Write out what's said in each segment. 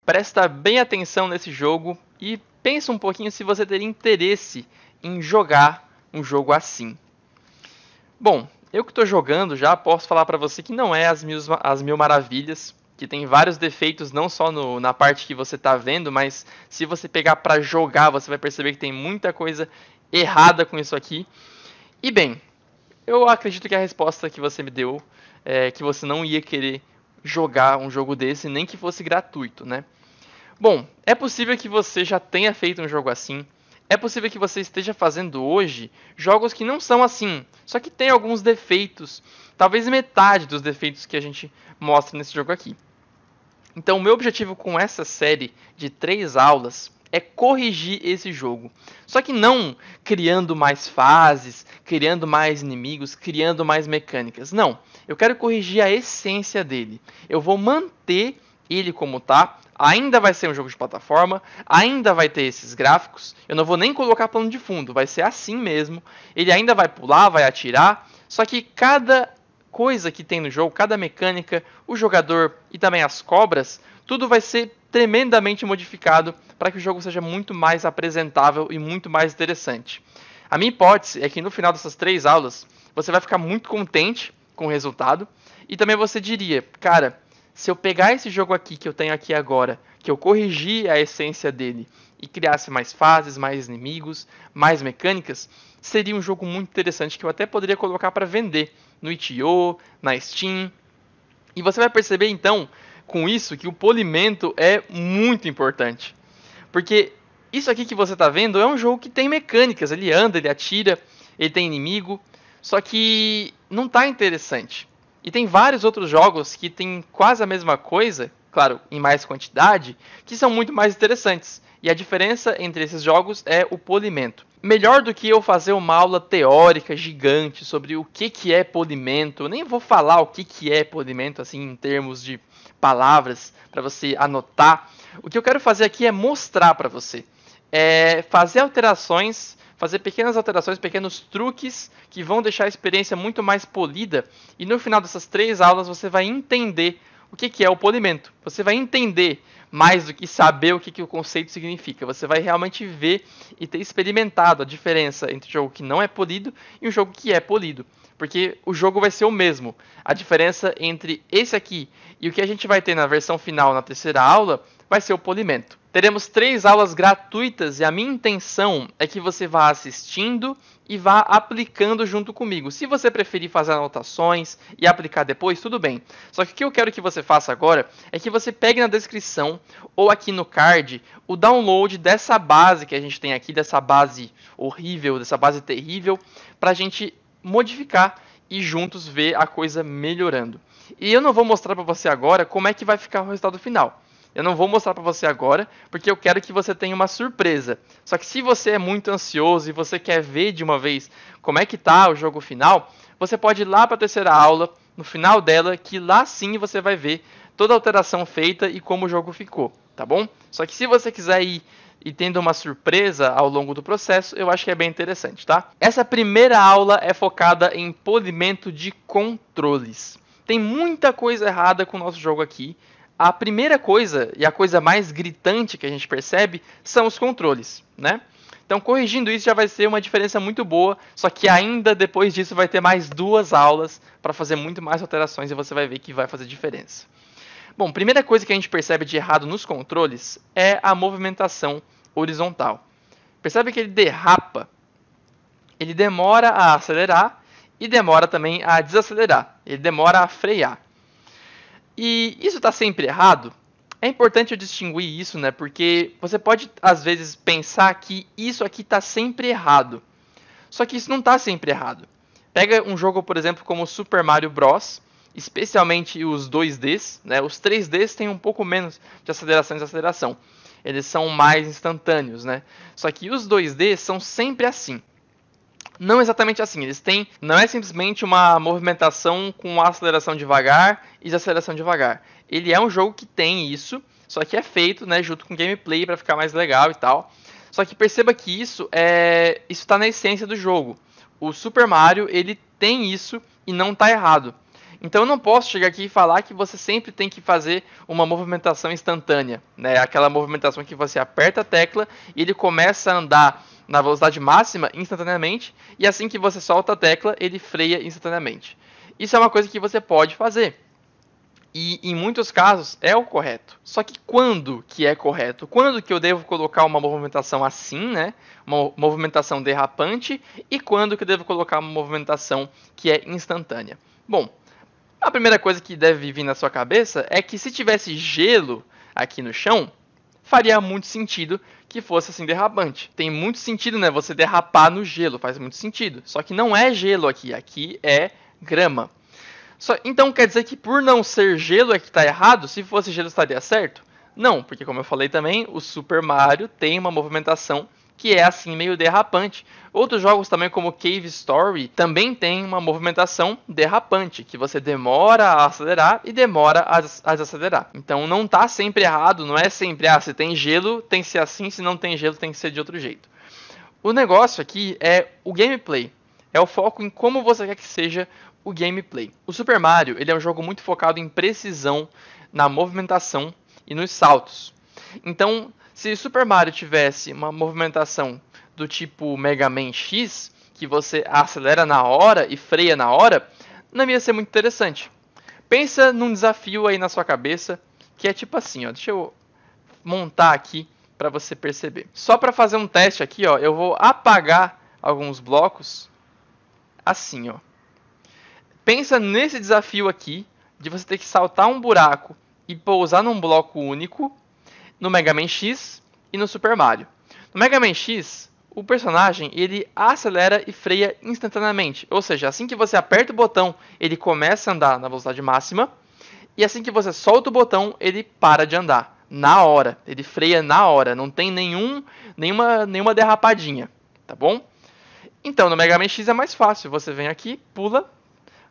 presta bem atenção nesse jogo e pensa um pouquinho se você teria interesse em jogar um jogo assim. Bom, eu que estou jogando já posso falar para você que não é as mil maravilhas, que tem vários defeitos não só na parte que você está vendo, mas se você pegar para jogar você vai perceber que tem muita coisa errada com isso aqui. E bem, eu acredito que a resposta que você me deu é que você não ia querer jogar um jogo desse, nem que fosse gratuito, né? Bom, é possível que você já tenha feito um jogo assim. É possível que você esteja fazendo hoje jogos que não são assim, só que tem alguns defeitos, talvez metade dos defeitos que a gente mostra nesse jogo aqui. Então, o meu objetivo com essa série de 3 aulas é corrigir esse jogo. Só que não criando mais fases, criando mais inimigos, criando mais mecânicas. Não, eu quero corrigir a essência dele. Eu vou manter ele como tá. Ainda vai ser um jogo de plataforma, ainda vai ter esses gráficos. Eu não vou nem colocar plano de fundo, vai ser assim mesmo. Ele ainda vai pular, vai atirar. Só que cada coisa que tem no jogo, cada mecânica, o jogador e também as cobras, tudo vai ser tremendamente modificado para que o jogo seja muito mais apresentável e muito mais interessante. A minha hipótese é que no final dessas 3 aulas você vai ficar muito contente com o resultado e também você diria, cara, se eu pegar esse jogo aqui que eu tenho aqui agora, que eu corrigi a essência dele e criasse mais fases, mais inimigos, mais mecânicas, seria um jogo muito interessante que eu até poderia colocar para vender no itch.io, na Steam. E você vai perceber então, com isso, que o polimento é muito importante. Porque isso aqui que você está vendo é um jogo que tem mecânicas, ele anda, ele atira, ele tem inimigo, só que não está interessante. E tem vários outros jogos que tem quase a mesma coisa, claro, em mais quantidade, que são muito mais interessantes. E a diferença entre esses jogos é o polimento. Melhor do que eu fazer uma aula teórica gigante sobre o que é polimento, eu nem vou falar o que é polimento assim em termos de palavras para você anotar. O que eu quero fazer aqui é mostrar para você, fazer alterações, fazer pequenas alterações, pequenos truques que vão deixar a experiência muito mais polida. E no final dessas 3 aulas você vai entender o que é o polimento. Você vai entender mais do que saber o que o conceito significa. Você vai realmente ver e ter experimentado a diferença entre um jogo que não é polido e um jogo que é polido. Porque o jogo vai ser o mesmo. A diferença entre esse aqui e o que a gente vai ter na versão final, na 3ª aula, vai ser o polimento. Teremos 3 aulas gratuitas e a minha intenção é que você vá assistindo e vá aplicando junto comigo. Se você preferir fazer anotações e aplicar depois, tudo bem. Só que o que eu quero que você faça agora é que você pegue na descrição ou aqui no card o download dessa base que a gente tem aqui, dessa base horrível, dessa base terrível, para a gente modificar e juntos ver a coisa melhorando. E eu não vou mostrar para você agora como é que vai ficar o resultado final. Eu não vou mostrar para você agora, porque eu quero que você tenha uma surpresa. Só que se você é muito ansioso e você quer ver de uma vez como é que tá o jogo final, você pode ir lá para a 3ª aula, no final dela, que lá sim você vai ver toda a alteração feita e como o jogo ficou, tá bom? Só que se você quiser ir e tendo uma surpresa ao longo do processo, eu acho que é bem interessante, tá? Essa primeira aula é focada em polimento de controles. Tem muita coisa errada com o nosso jogo aqui. A primeira coisa, e a coisa mais gritante que a gente percebe, são os controles, né? Então, corrigindo isso já vai ser uma diferença muito boa, só que ainda depois disso vai ter mais 2 aulas para fazer muito mais alterações e você vai ver que vai fazer diferença. Bom, primeira coisa que a gente percebe de errado nos controles é a movimentação horizontal. Percebe que ele derrapa, ele demora a acelerar e demora também a desacelerar, ele demora a frear. E isso está sempre errado? É importante eu distinguir isso, né? Porque você pode, às vezes, pensar que isso aqui está sempre errado. Só que isso não está sempre errado. Pega um jogo, por exemplo, como Super Mario Bros., especialmente os 2Ds, né? Os 3Ds têm um pouco menos de aceleração e desaceleração. Eles são mais instantâneos, né? Só que os 2Ds são sempre assim. Não exatamente assim, não é simplesmente uma movimentação com aceleração devagar e desaceleração devagar. Ele é um jogo que tem isso, só que é feito, né, junto com gameplay para ficar mais legal e tal. Só que perceba que isso está na essência do jogo. O Super Mario, ele tem isso e não está errado. Então eu não posso chegar aqui e falar que você sempre tem que fazer uma movimentação instantânea, né? Aquela movimentação que você aperta a tecla e ele começa a andar na velocidade máxima instantaneamente, e assim que você solta a tecla, ele freia instantaneamente. Isso é uma coisa que você pode fazer. E em muitos casos é o correto. Só que quando que é correto? Quando que eu devo colocar uma movimentação assim, né? Uma movimentação derrapante, e quando que eu devo colocar uma movimentação que é instantânea? Bom, a primeira coisa que deve vir na sua cabeça é que se tivesse gelo aqui no chão, faria muito sentido que fosse assim derrapante. Tem muito sentido, né, você derrapar no gelo, faz muito sentido. Só que não é gelo aqui é grama. Então quer dizer que por não ser gelo é que está errado? Se fosse gelo estaria certo? Não, porque como eu falei também, o Super Mario tem uma movimentação que é assim meio derrapante. Outros jogos também como Cave Story também tem uma movimentação derrapante, que você demora a acelerar e demora a desacelerar. Então não está sempre errado, não é sempre, se tem gelo tem que ser assim, se não tem gelo tem que ser de outro jeito. O negócio aqui é o gameplay, é o foco em como você quer que seja o gameplay. O Super Mario ele é um jogo muito focado em precisão na movimentação e nos saltos. Então, se Super Mario tivesse uma movimentação do tipo Mega Man X, que você acelera na hora e freia na hora, não ia ser muito interessante. Pensa num desafio aí na sua cabeça, que é tipo assim, ó, deixa eu montar aqui para você perceber. Só para fazer um teste aqui, ó, eu vou apagar alguns blocos assim, ó. Pensa nesse desafio aqui, de você ter que saltar um buraco e pousar num bloco único, no Mega Man X e no Super Mario. No Mega Man X, o personagem ele acelera e freia instantaneamente. Ou seja, assim que você aperta o botão, ele começa a andar na velocidade máxima. E assim que você solta o botão, ele para de andar. Na hora. Ele freia na hora. Não tem nenhuma derrapadinha. Tá bom? Então, no Mega Man X é mais fácil. Você vem aqui, pula.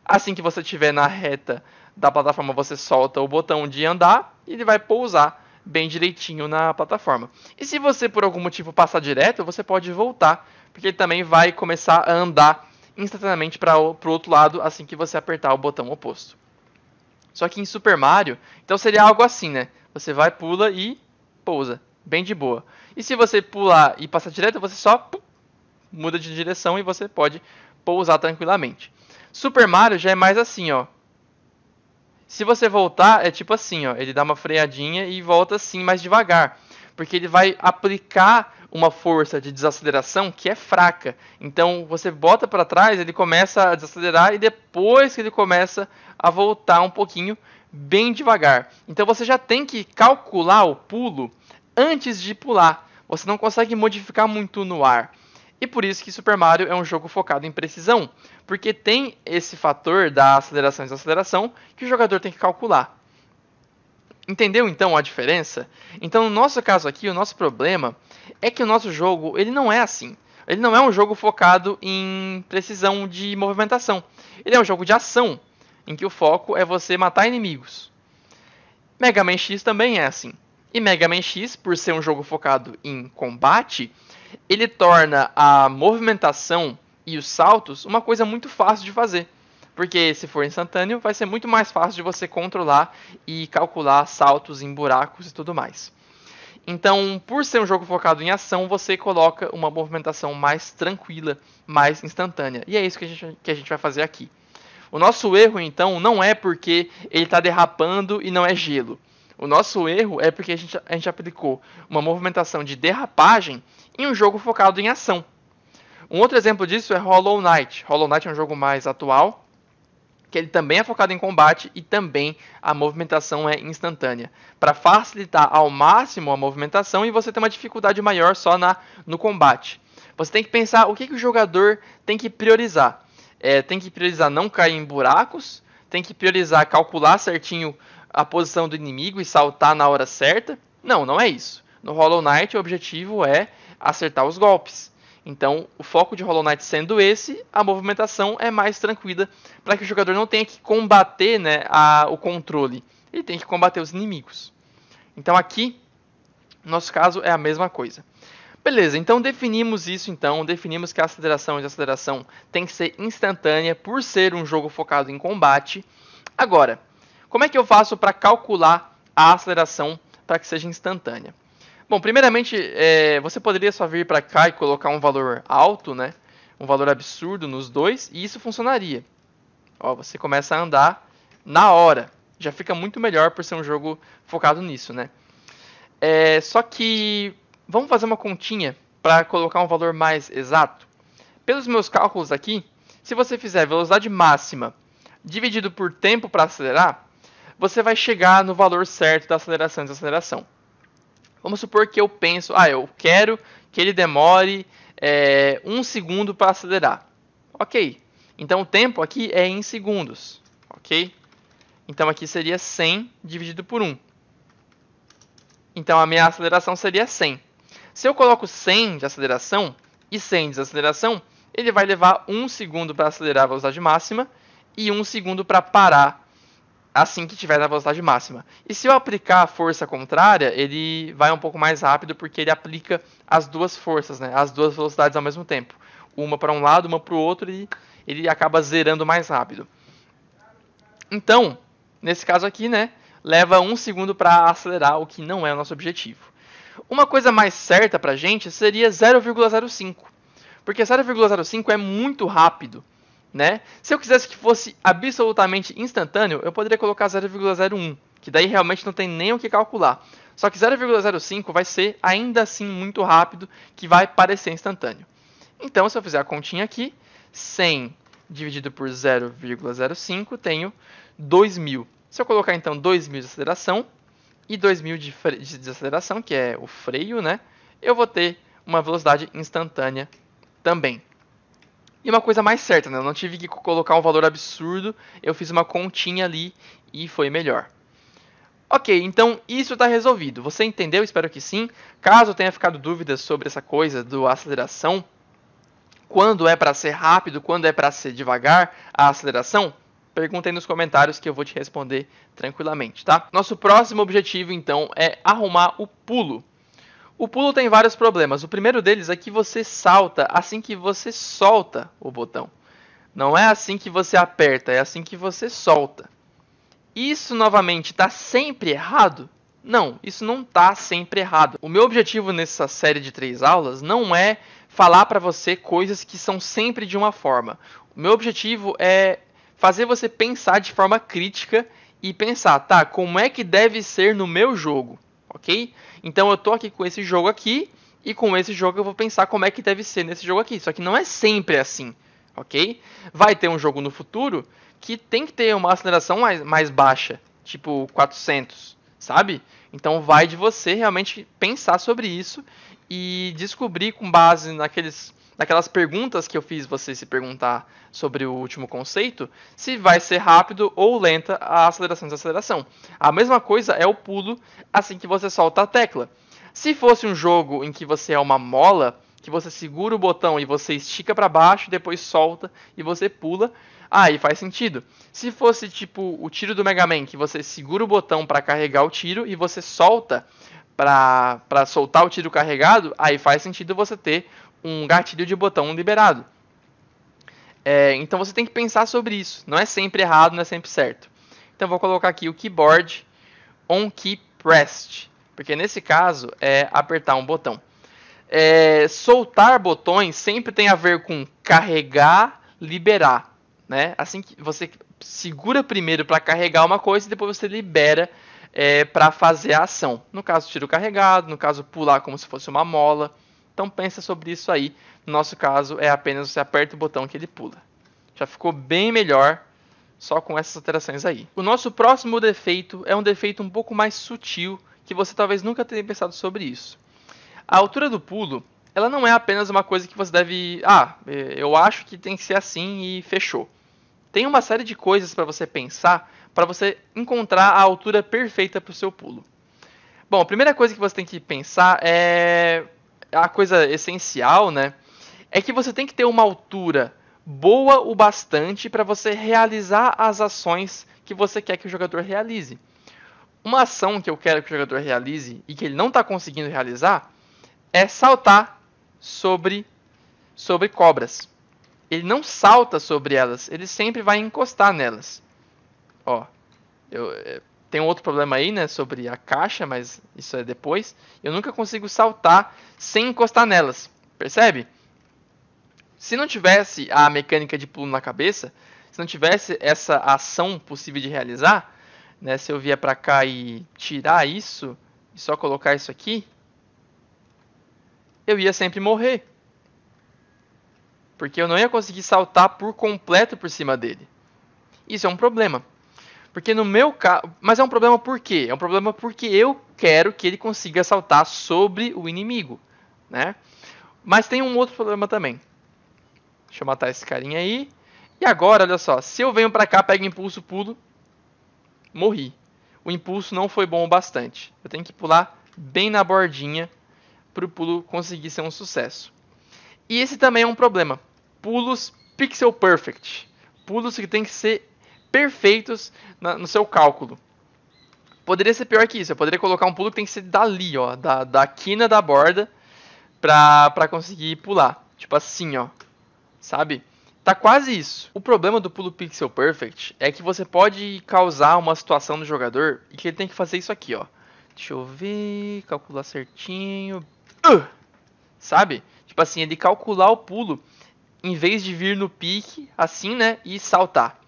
Assim que você estiver na reta da plataforma, você solta o botão de andar e ele vai pousar bem direitinho na plataforma. E se você por algum motivo passar direto, você pode voltar, porque ele também vai começar a andar instantaneamente para o outro lado assim que você apertar o botão oposto. Só que em Super Mario, então seria algo assim, né? Você vai, pula e pousa, bem de boa. E se você pular e passar direto, você só muda de direção e você pode pousar tranquilamente. Super Mario já é mais assim, ó. Se você voltar, é tipo assim, ó. Ele dá uma freadinha e volta assim mais devagar. Porque ele vai aplicar uma força de desaceleração que é fraca. Então você bota para trás, ele começa a desacelerar e depois que ele começa a voltar um pouquinho, bem devagar. Então você já tem que calcular o pulo antes de pular. Você não consegue modificar muito no ar. E por isso que Super Mario é um jogo focado em precisão, porque tem esse fator da aceleração e desaceleração que o jogador tem que calcular. Entendeu então a diferença? Então no nosso caso aqui, o nosso problema é que o nosso jogo ele não é assim. Ele não é um jogo focado em precisão de movimentação. Ele é um jogo de ação, em que o foco é você matar inimigos. Mega Man X também é assim. E Mega Man X, por ser um jogo focado em combate, ele torna a movimentação e os saltos uma coisa muito fácil de fazer. Porque se for instantâneo, vai ser muito mais fácil de você controlar e calcular saltos em buracos e tudo mais. Então, por ser um jogo focado em ação, você coloca uma movimentação mais tranquila, mais instantânea. E é isso que a gente vai fazer aqui. O nosso erro, então, não é porque ele está derrapando e não é gelo. O nosso erro é porque a gente aplicou uma movimentação de derrapagem em um jogo focado em ação. Um outro exemplo disso é Hollow Knight. Hollow Knight é um jogo mais atual, que ele também é focado em combate e também a movimentação é instantânea, para facilitar ao máximo a movimentação e você ter uma dificuldade maior só no combate. Você tem que pensar o que o jogador tem que priorizar. Tem que priorizar não cair em buracos, tem que priorizar calcular certinho a posição do inimigo e saltar na hora certa. Não é isso. No Hollow Knight o objetivo é acertar os golpes. Então, o foco de Hollow Knight sendo esse, a movimentação é mais tranquila para que o jogador não tenha que combater, né, o controle. Ele tem que combater os inimigos. Então aqui, no nosso caso, é a mesma coisa. Beleza, então definimos isso, definimos que a aceleração e desaceleração tem que ser instantânea por ser um jogo focado em combate. Agora, como é que eu faço para calcular a aceleração para que seja instantânea? Bom, primeiramente, você poderia só vir para cá e colocar um valor alto, né? Um valor absurdo nos dois, e isso funcionaria. Ó, você começa a andar na hora. Já fica muito melhor por ser um jogo focado nisso, né? Só que vamos fazer uma continha para colocar um valor mais exato. Pelos meus cálculos aqui, se você fizer velocidade máxima dividido por tempo para acelerar, você vai chegar no valor certo da aceleração e desaceleração. Vamos supor que eu penso, eu quero que ele demore 1 segundo para acelerar. Ok, então o tempo aqui é em segundos. Ok, então aqui seria 100 dividido por 1. Então a minha aceleração seria 100. Se eu coloco 100 de aceleração e 100 de desaceleração, ele vai levar 1 segundo para acelerar a velocidade máxima e 1 segundo para parar assim que estiver na velocidade máxima. E se eu aplicar a força contrária, ele vai um pouco mais rápido porque ele aplica as duas forças, né? As duas velocidades ao mesmo tempo. Uma para um lado, uma para o outro, e ele acaba zerando mais rápido. Então, nesse caso aqui, né, leva 1 segundo para acelerar, o que não é o nosso objetivo. Uma coisa mais certa para a gente seria 0,05. Porque 0,05 é muito rápido. Né? Se eu quisesse que fosse absolutamente instantâneo, eu poderia colocar 0,01, que daí realmente não tem nem o que calcular. Só que 0,05 vai ser ainda assim muito rápido, que vai parecer instantâneo. Então, se eu fizer a continha aqui, 100 dividido por 0,05, tenho 2.000. Se eu colocar então 2.000 de aceleração e 2.000 de desaceleração, que é o freio, né? Eu vou ter uma velocidade instantânea também. E uma coisa mais certa, né? Eu não tive que colocar um valor absurdo, eu fiz uma continha ali e foi melhor. Ok, então isso está resolvido. Você entendeu? Espero que sim. Caso tenha ficado dúvidas sobre essa coisa do aceleração, quando é para ser rápido, quando é para ser devagar a aceleração, perguntem nos comentários que eu vou te responder tranquilamente, tá? Nosso próximo objetivo, então, é arrumar o pulo. O pulo tem vários problemas. O primeiro deles é que você salta assim que você solta o botão. Não é assim que você aperta, é assim que você solta. Isso, novamente, está sempre errado? Não, isso não está sempre errado. O meu objetivo nessa série de 3 aulas não é falar para você coisas que são sempre de uma forma. O meu objetivo é fazer você pensar de forma crítica e pensar, tá, como é que deve ser no meu jogo? Ok? Então eu tô aqui com esse jogo aqui e com esse jogo eu vou pensar como é que deve ser nesse jogo aqui. Só que não é sempre assim, ok? Vai ter um jogo no futuro que tem que ter uma aceleração mais baixa, tipo 400, sabe? Então vai de você realmente pensar sobre isso e descobrir com base naquelas perguntas que eu fiz você se perguntar sobre o último conceito, se vai ser rápido ou lenta a aceleração e desaceleração. A mesma coisa é o pulo assim que você solta a tecla. Se fosse um jogo em que você é uma mola, que você segura o botão e você estica para baixo, depois solta e você pula, aí faz sentido. Se fosse tipo o tiro do Mega Man, que você segura o botão para carregar o tiro e você solta para soltar o tiro carregado, aí faz sentido você ter um gatilho de botão liberado. Então você tem que pensar sobre isso. Não é sempre errado, não é sempre certo. Então vou colocar aqui o keyboard on key pressed, porque nesse caso é apertar um botão. Soltar botões sempre tem a ver com carregar, liberar, né? Assim que você segura primeiro para carregar uma coisa e depois você libera para fazer a ação. No caso, tiro carregado, no caso, pular como se fosse uma mola. Então pensa sobre isso aí. No nosso caso, é apenas você aperta o botão que ele pula. Já ficou bem melhor só com essas alterações aí. O nosso próximo defeito é um defeito um pouco mais sutil, que você talvez nunca tenha pensado sobre isso. A altura do pulo, ela não é apenas uma coisa que você deve... eu acho que tem que ser assim e fechou. Tem uma série de coisas para você pensar, para você encontrar a altura perfeita para o seu pulo. Bom, a primeira coisa que você tem que pensar é... a coisa essencial, né? É que você tem que ter uma altura boa o bastante para você realizar as ações que você quer que o jogador realize. Uma ação que eu quero que o jogador realize e que ele não está conseguindo realizar é saltar sobre cobras. Ele não salta sobre elas, ele sempre vai encostar nelas. Ó, tem um outro problema aí, né, sobre a caixa, mas isso é depois. Eu nunca consigo saltar sem encostar nelas, percebe? Se não tivesse a mecânica de pulo na cabeça, se não tivesse essa ação possível de realizar, né, se eu vier pra cá e tirar isso, e só colocar isso aqui, eu ia sempre morrer. Porque eu não ia conseguir saltar por completo por cima dele. Isso é um problema. Porque no meu caso... Mas é um problema por quê? É um problema porque eu quero que ele consiga saltar sobre o inimigo, né? Mas tem um outro problema também. Deixa eu matar esse carinha aí. E agora, olha só. Se eu venho pra cá, pego impulso, pulo, morri. O impulso não foi bom o bastante. Eu tenho que pular bem na bordinha para o pulo conseguir ser um sucesso. E esse também é um problema. Pulos pixel perfect. Pulos que tem que ser perfeitos no seu cálculo. Poderia ser pior que isso. Eu poderia colocar um pulo que tem que ser dali, ó, da quina da borda, pra conseguir pular. Tipo assim, ó. Sabe? Tá quase isso. O problema do pulo pixel perfect é que você pode causar uma situação no jogador e que ele tem que fazer isso aqui, ó. Deixa eu ver, calcular certinho. Sabe? Tipo assim, ele calcular o pulo em vez de vir no pique, assim, né, e saltar.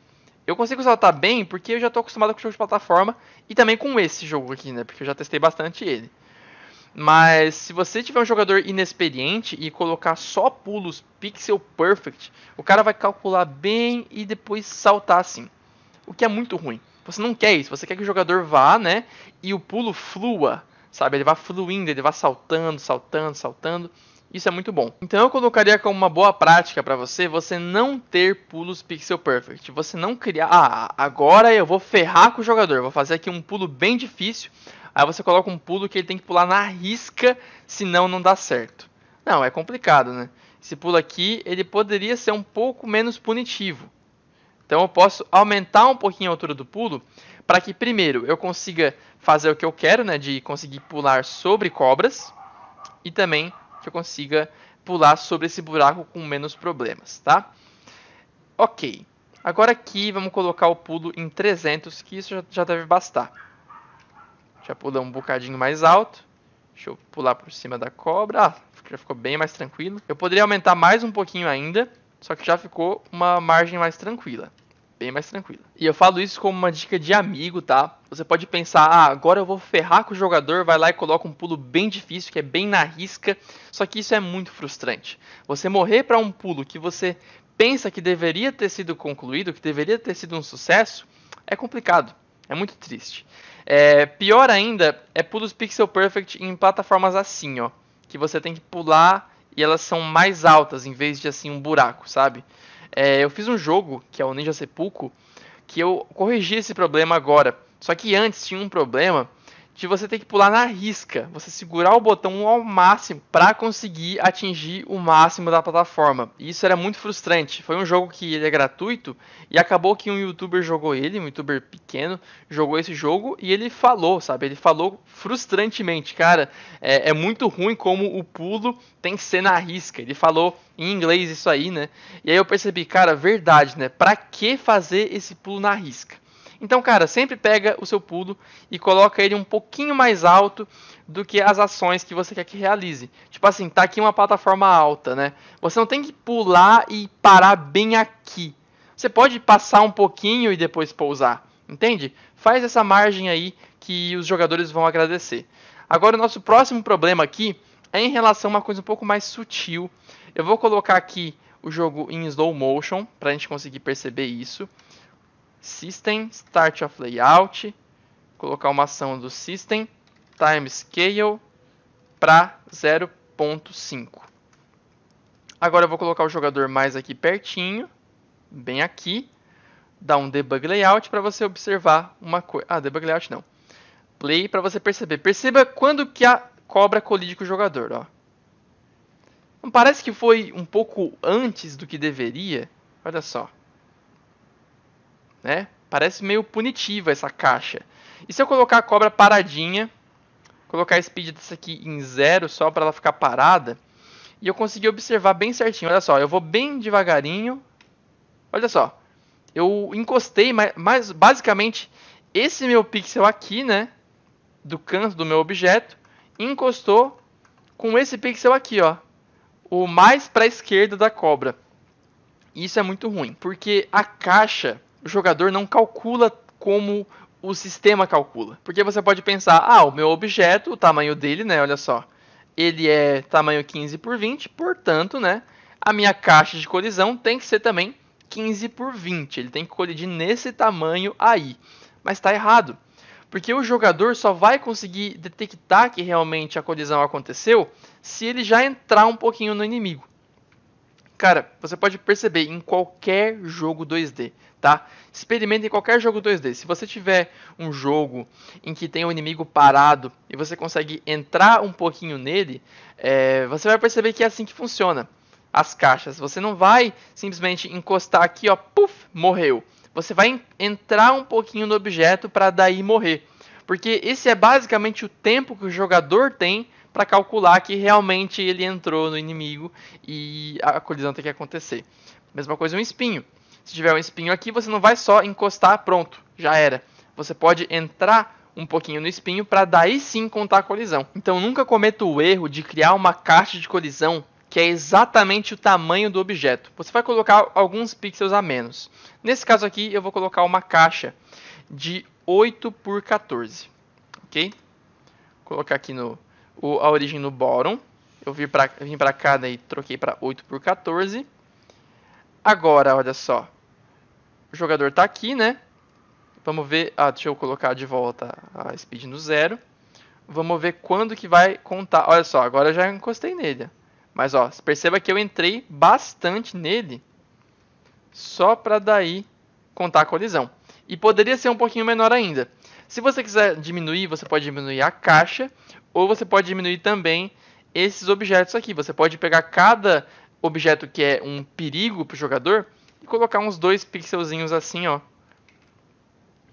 Eu consigo saltar bem porque eu já tô acostumado com o jogo de plataforma e também com esse jogo aqui, né, porque eu já testei bastante ele. Mas se você tiver um jogador inexperiente e colocar só pulos pixel perfect, o cara vai calcular bem e depois saltar assim. O que é muito ruim. Você não quer isso, você quer que o jogador vá, né, e o pulo flua, sabe? Ele vai fluindo, ele vai saltando, saltando, saltando. Isso é muito bom. Então eu colocaria como uma boa prática para você não ter pulos pixel perfect. Você não criar, agora eu vou ferrar com o jogador, vou fazer aqui um pulo bem difícil. Aí você coloca um pulo que ele tem que pular na risca, senão não dá certo. Não, é complicado, né? Esse pulo aqui, ele poderia ser um pouco menos punitivo. Então eu posso aumentar um pouquinho a altura do pulo, para que primeiro eu consiga fazer o que eu quero, né? De conseguir pular sobre cobras. E também que eu consiga pular sobre esse buraco com menos problemas, tá? Ok. Agora aqui vamos colocar o pulo em 300, que isso já deve bastar. Já pulei um bocadinho mais alto. Deixa eu pular por cima da cobra. Ah, já ficou bem mais tranquilo. Eu poderia aumentar mais um pouquinho ainda, só que já ficou uma margem mais tranquila. Bem mais tranquila. E eu falo isso como uma dica de amigo, tá? Você pode pensar, agora eu vou ferrar com o jogador, vai lá e coloca um pulo bem difícil, que é bem na risca. Só que isso é muito frustrante. Você morrer para um pulo que você pensa que deveria ter sido concluído, que deveria ter sido um sucesso, é complicado. É muito triste. Pior ainda é pulos pixel perfect em plataformas assim, ó. Que você tem que pular e elas são mais altas em vez de assim um buraco, sabe? Eu fiz um jogo, que é o Ninja Seppuku, que eu corrigi esse problema agora. Só que antes tinha um problema de você ter que pular na risca, você segurar o botão ao máximo para conseguir atingir o máximo da plataforma. E isso era muito frustrante. Foi um jogo que ele é gratuito e acabou que um youtuber jogou ele, um youtuber pequeno, jogou esse jogo e ele falou, sabe? Ele falou frustrantemente, cara, é muito ruim como o pulo tem que ser na risca. Ele falou em inglês isso aí, né? E aí eu percebi, cara, verdade, né? Pra que fazer esse pulo na risca? Então, cara, sempre pega o seu pulo e coloca ele um pouquinho mais alto do que as ações que você quer que realize. Tipo assim, tá aqui uma plataforma alta, né? Você não tem que pular e parar bem aqui. Você pode passar um pouquinho e depois pousar, entende? Faz essa margem aí que os jogadores vão agradecer. Agora, o nosso próximo problema aqui é em relação a uma coisa um pouco mais sutil. Eu vou colocar aqui o jogo em slow motion, pra gente conseguir perceber isso. System, Start of Layout, colocar uma ação do System, Time Scale para 0.5. Agora eu vou colocar o jogador mais aqui pertinho, bem aqui, dar um Debug Layout para você observar uma coisa. Debug Layout não. Play para você perceber. Perceba quando que a cobra colide com o jogador, ó. Não parece que foi um pouco antes do que deveria? Olha só. Né? Parece meio punitiva essa caixa. E se eu colocar a cobra paradinha, colocar a speed dessa aqui em 0 só para ela ficar parada, e eu conseguir observar bem certinho. Olha só, eu vou bem devagarinho. Olha só. eu encostei, mas basicamente esse meu pixel aqui, né, do canto do meu objeto, encostou com esse pixel aqui, ó, o mais para a esquerda da cobra. Isso é muito ruim, porque a caixa, o jogador não calcula como o sistema calcula. Porque você pode pensar, o meu objeto, o tamanho dele, né, olha só, ele é tamanho 15 por 20, portanto, né, a minha caixa de colisão tem que ser também 15 por 20. Ele tem que colidir nesse tamanho aí. Mas está errado. Porque o jogador só vai conseguir detectar que realmente a colisão aconteceu se ele já entrar um pouquinho no inimigo. Cara, você pode perceber em qualquer jogo 2D, tá? Experimenta em qualquer jogo 2D. Se você tiver um jogo em que tem um inimigo parado e você consegue entrar um pouquinho nele, você vai perceber que é assim que funciona as caixas. Você não vai simplesmente encostar aqui, ó, puf, morreu. Você vai entrar um pouquinho no objeto para daí morrer. Porque esse é basicamente o tempo que o jogador tem para calcular que realmente ele entrou no inimigo e a colisão tem que acontecer. Mesma coisa um espinho. Se tiver um espinho aqui, você não vai só encostar, pronto, já era. Você pode entrar um pouquinho no espinho para daí sim contar a colisão. Então nunca cometa o erro de criar uma caixa de colisão que é exatamente o tamanho do objeto. Você vai colocar alguns pixels a menos. Nesse caso aqui, eu vou colocar uma caixa de 8 por 14. Ok? Vou colocar aqui a origem no bottom. Eu vim para cá e troquei para 8 por 14. Agora, olha só. O jogador está aqui, né? Vamos ver. Deixa eu colocar de volta a speed no 0. Vamos ver quando que vai contar. Olha só, agora eu já encostei nele. Mas ó, perceba que eu entrei bastante nele só para daí contar a colisão. E poderia ser um pouquinho menor ainda. Se você quiser diminuir, você pode diminuir a caixa ou você pode diminuir também esses objetos aqui. Você pode pegar cada objeto que é um perigo para o jogador e colocar uns 2 pixelzinhos assim, ó.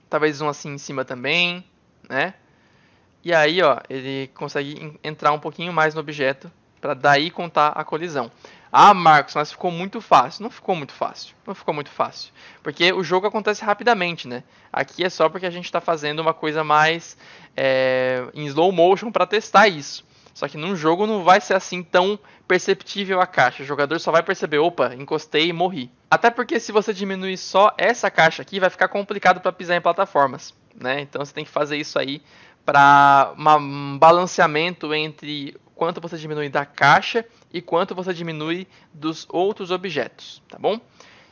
Talvez um assim em cima também, né? E aí, ó, ele consegue entrar um pouquinho mais no objeto para daí contar a colisão. Marcos, mas ficou muito fácil. Não ficou muito fácil. Não ficou muito fácil. Porque o jogo acontece rapidamente, né? Aqui é só porque a gente está fazendo uma coisa mais em slow motion para testar isso. Só que num jogo não vai ser assim tão perceptível a caixa. O jogador só vai perceber, opa, encostei e morri. Até porque se você diminuir só essa caixa aqui, vai ficar complicado para pisar em plataformas, né? Então você tem que fazer isso aí para um balanceamento entre quanto você diminui da caixa e quanto você diminui dos outros objetos, tá bom?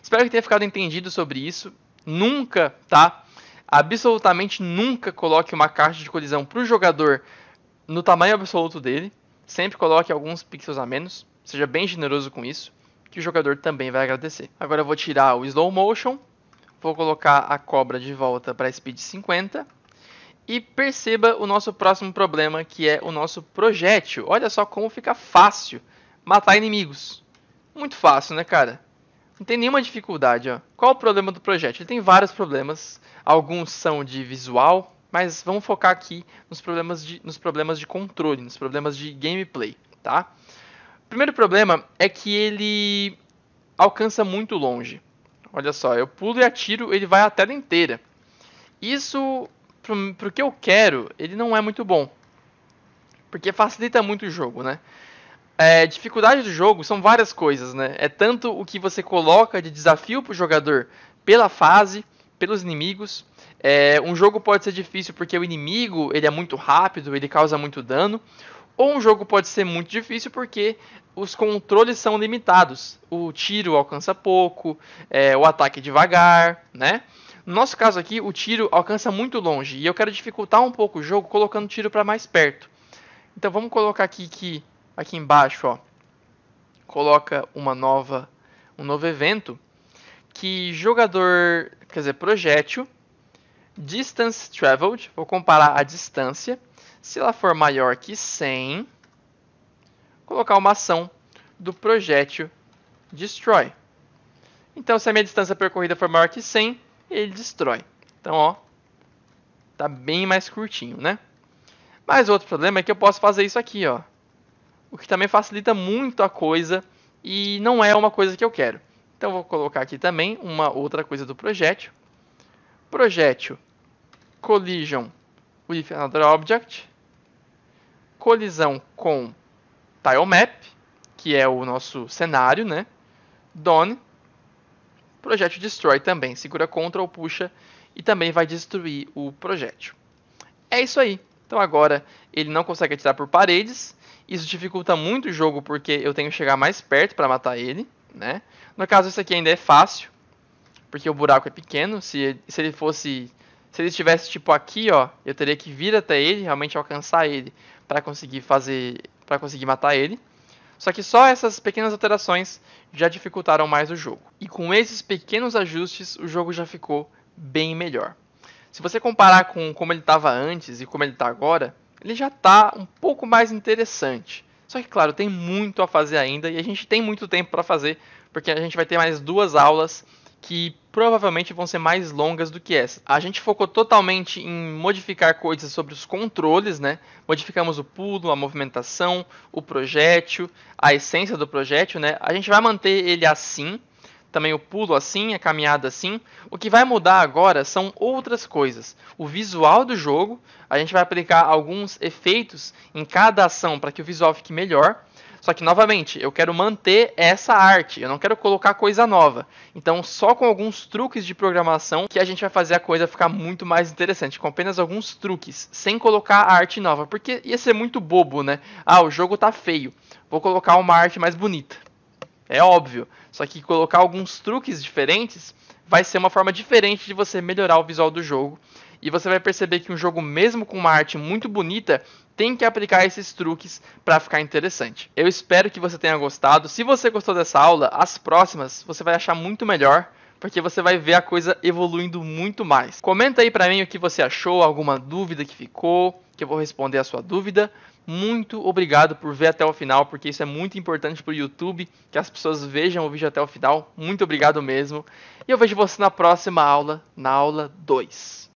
Espero que tenha ficado entendido sobre isso. Nunca, tá? Absolutamente nunca coloque uma caixa de colisão para o jogador no tamanho absoluto dele. Sempre coloque alguns pixels a menos. Seja bem generoso com isso, que o jogador também vai agradecer. Agora eu vou tirar o slow motion. Vou colocar a cobra de volta para speed 50. E perceba o nosso próximo problema, que é o nosso projétil. Olha só como fica fácil matar inimigos. Muito fácil, né, cara? Não tem nenhuma dificuldade, ó. Qual o problema do projétil? Ele tem vários problemas. Alguns são de visual, mas vamos focar aqui nos problemas de controle, nos problemas de gameplay, tá? O primeiro problema é que ele alcança muito longe. Olha só, eu pulo e atiro, ele vai a tela inteira. Isso, pro que eu quero, ele não é muito bom. Porque facilita muito o jogo, né? Dificuldade do jogo são várias coisas, né? É tanto o que você coloca de desafio pro jogador pela fase, pelos inimigos. Um jogo pode ser difícil porque o inimigo ele é muito rápido, ele causa muito dano. Ou um jogo pode ser muito difícil porque os controles são limitados. O tiro alcança pouco, o ataque é devagar, né? No nosso caso aqui, o tiro alcança muito longe. E eu quero dificultar um pouco o jogo colocando o tiro para mais perto. Então vamos colocar aqui que aqui embaixo, ó, coloca um novo evento que jogador, quer dizer, projétil, distance traveled, vou comparar a distância, se ela for maior que 100, colocar uma ação do projétil destroy. Então se a minha distância percorrida for maior que 100, ele destrói. Então, ó, tá bem mais curtinho, né? Mas outro problema é que eu posso fazer isso aqui, ó. O que também facilita muito a coisa e não é uma coisa que eu quero. Então vou colocar aqui também uma outra coisa do projétil. Projétil collision with another object. Colisão com tilemap, que é o nosso cenário, né? Done. Projétil destroy também. Segura Ctrl, puxa e também vai destruir o projétil. É isso aí. Então agora ele não consegue atirar por paredes. Isso dificulta muito o jogo porque eu tenho que chegar mais perto para matar ele, né? No caso, isso aqui ainda é fácil, porque o buraco é pequeno. Se ele estivesse tipo aqui, ó, eu teria que vir até ele, realmente alcançar ele para conseguir matar ele. Só que só essas pequenas alterações já dificultaram mais o jogo. E com esses pequenos ajustes, o jogo já ficou bem melhor. Se você comparar com como ele estava antes e como ele está agora, ele já está um pouco mais interessante. Só que, claro, tem muito a fazer ainda e a gente tem muito tempo para fazer, porque a gente vai ter mais 2 aulas que provavelmente vão ser mais longas do que essa. A gente focou totalmente em modificar coisas sobre os controles, né? Modificamos o pulo, a movimentação, o projétil, a essência do projétil, né? A gente vai manter ele assim, também o pulo assim, a caminhada assim. O que vai mudar agora são outras coisas. O visual do jogo, a gente vai aplicar alguns efeitos em cada ação para que o visual fique melhor. Só que, novamente, eu quero manter essa arte, eu não quero colocar coisa nova. Então, só com alguns truques de programação que a gente vai fazer a coisa ficar muito mais interessante. Com apenas alguns truques, sem colocar arte nova. Porque ia ser muito bobo, né? Ah, o jogo tá feio, vou colocar uma arte mais bonita. É óbvio. Só que colocar alguns truques diferentes vai ser uma forma diferente de você melhorar o visual do jogo. E você vai perceber que um jogo, mesmo com uma arte muito bonita, tem que aplicar esses truques para ficar interessante. Eu espero que você tenha gostado. Se você gostou dessa aula, as próximas você vai achar muito melhor, porque você vai ver a coisa evoluindo muito mais. Comenta aí para mim o que você achou, alguma dúvida que ficou, que eu vou responder a sua dúvida. Muito obrigado por ver até o final, porque isso é muito importante para o YouTube, que as pessoas vejam o vídeo até o final. Muito obrigado mesmo. E eu vejo você na próxima aula, na aula 2.